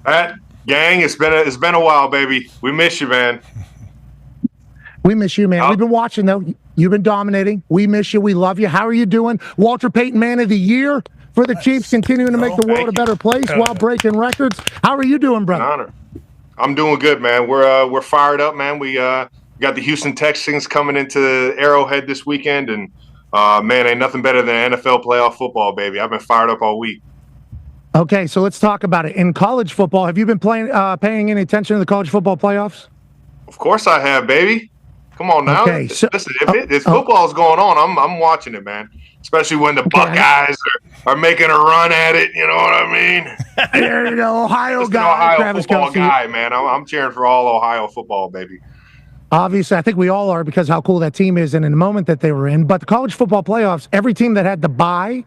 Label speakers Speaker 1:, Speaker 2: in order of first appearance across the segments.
Speaker 1: Pat, gang, it's been a while, baby. We miss you, man.
Speaker 2: We miss you, man. We've been watching, though. You've been dominating. We miss you. We love you. How are you doing? Walter Payton, Man of the Year for the Chiefs, continuing to make the world a better place while breaking records. How are you doing, brother?
Speaker 1: An honor. I'm doing good, man. We're fired up, man. We got the Houston Texans coming into Arrowhead this weekend, and man, ain't nothing better than NFL playoff football, baby. I've been fired up all week.
Speaker 2: Okay, so let's talk about it. In college football, have you been paying any attention to the college football playoffs?
Speaker 1: Of course I have, baby. Come on now.
Speaker 2: Okay, so,
Speaker 1: listen, if football's going on, I'm watching it, man. Especially when the Buckeyes are making a run at it. You know what I mean?
Speaker 2: There you go, Ohio guy, Travis
Speaker 1: football
Speaker 2: Kelce.
Speaker 1: guy, man. I'm cheering for all Ohio football, baby.
Speaker 2: Obviously, I think we all are because how cool that team is and in the moment that they were in. But the college football playoffs, every team that had the bye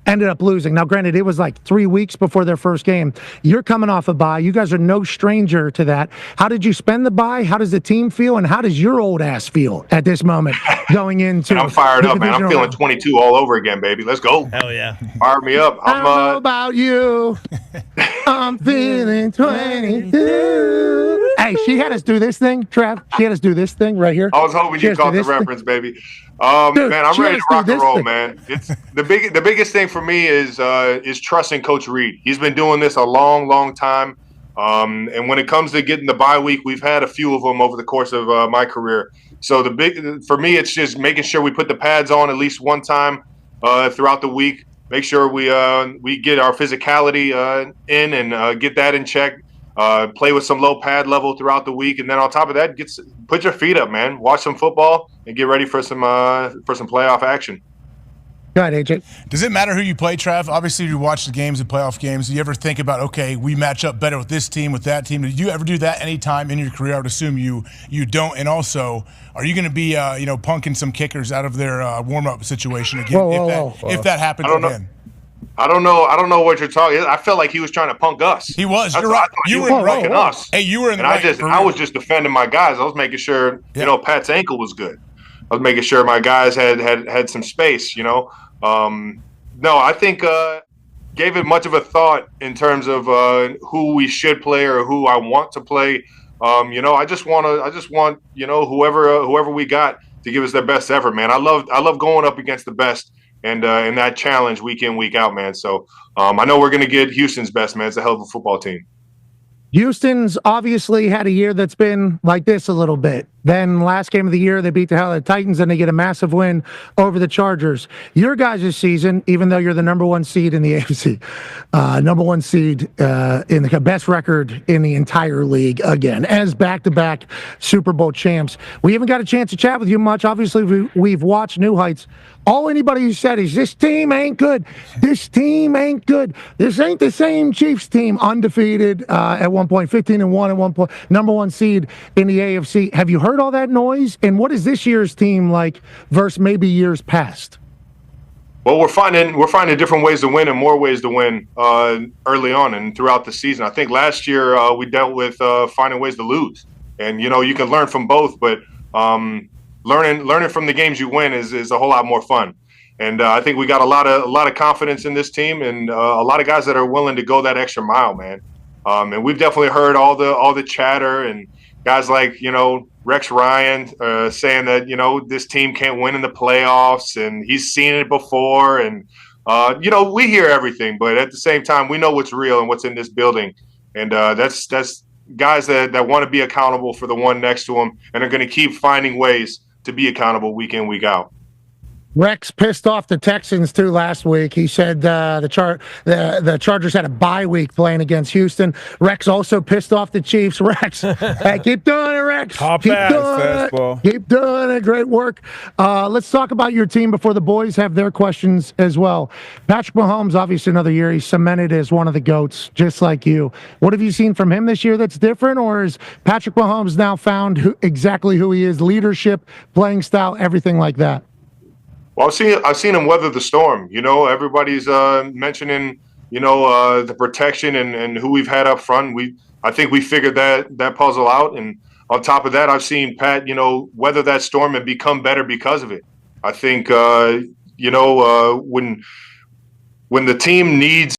Speaker 2: ended up losing. Now, granted, it was like 3 weeks before their first game. You're coming off a bye. You guys are no stranger to that. How did you spend the bye? How does the team feel? And how does your old ass feel at this moment going into
Speaker 1: I'm fired up, man. I'm feeling 22 all over again, baby. Let's go.
Speaker 3: Hell yeah.
Speaker 1: Fire me up.
Speaker 2: I don't know about you. I'm feeling 22. Hey, she had us do this thing, Trav. She had us do this thing right here.
Speaker 1: I was hoping you caught the reference, baby. Dude, man, I'm ready to rock and roll, man. It's the biggest thing for me is trusting Coach Reed. He's been doing this a long, long time. And when it comes to getting the bye week, we've had a few of them over the course of my career. So for me, it's just making sure we put the pads on at least one time throughout the week. Make sure we get our physicality in and get that in check. Play with some low pad level throughout the week, and then on top of that, put your feet up, man. Watch some football and get ready for some playoff action.
Speaker 2: Go ahead, AJ.
Speaker 3: Does it matter who you play, Trav? Obviously, you watch the games and playoff games. Do you ever think about, okay, we match up better with this team, with that team? Did you ever do that any time in your career? I would assume you don't. And also, are you going to be punking some kickers out of their warm-up situation again if that happens again?
Speaker 1: I don't know what you're talking. I felt like he was trying to punk us.
Speaker 3: He was. You're right.
Speaker 1: You were punking us.
Speaker 3: Hey, you were in the
Speaker 1: right. I was just defending my guys. I was making sure Pat's ankle was good. I was making sure my guys had some space. No, I think gave it much of a thought in terms of who we should play or who I want to play. I just want whoever we got to give us their best effort, man. I love going up against the best. And that challenge week in, week out, man. So I know we're going to get Houston's best, man. It's a hell of a football team.
Speaker 2: Houston's obviously had a year that's been like this a little bit. Then last game of the year, they beat the hell out of the Titans, and they get a massive win over the Chargers. Your guys' season, even though you're the number one seed in the AFC, number one seed in the best record in the entire league, again, as back-to-back Super Bowl champs. We haven't got a chance to chat with you much. Obviously, we've watched New Heights. All anybody who said is, this team ain't good. This team ain't good. This ain't the same Chiefs team, undefeated at one point, 15-1 at one point, number one seed in the AFC. Have you heard all that noise? And what is this year's team like versus maybe years past?
Speaker 1: Well, we're finding different ways to win and more ways to win early on and throughout the season. I think last year we dealt with finding ways to lose, and you can learn from both, but learning from the games you win is a whole lot more fun. And I think we got a lot of confidence in this team and a lot of guys that are willing to go that extra mile, man. And we've definitely heard all the chatter and guys like Rex Ryan saying that this team can't win in the playoffs and he's seen it before, and we hear everything, but at the same time we know what's real and what's in this building, and that's guys that want to be accountable for the one next to them and are going to keep finding ways to be accountable week in, week out.
Speaker 2: Rex pissed off the Texans too last week. He said the Chargers had a bye week playing against Houston. Rex also pissed off the Chiefs. Rex, hey, keep doing it, Rex.
Speaker 4: Keep
Speaker 2: doing it. Great work. Let's talk about your team before the boys have their questions as well. Patrick Mahomes, obviously another year, he's cemented as one of the GOATs, just like you. What have you seen from him this year that's different, or is Patrick Mahomes now found exactly who he is, leadership, playing style, everything like that?
Speaker 1: Well, I've seen him weather the storm. Everybody's mentioning, the protection and who we've had up front. I think we figured that puzzle out. And on top of that, I've seen Pat, weather that storm and become better because of it. I think, when the team needs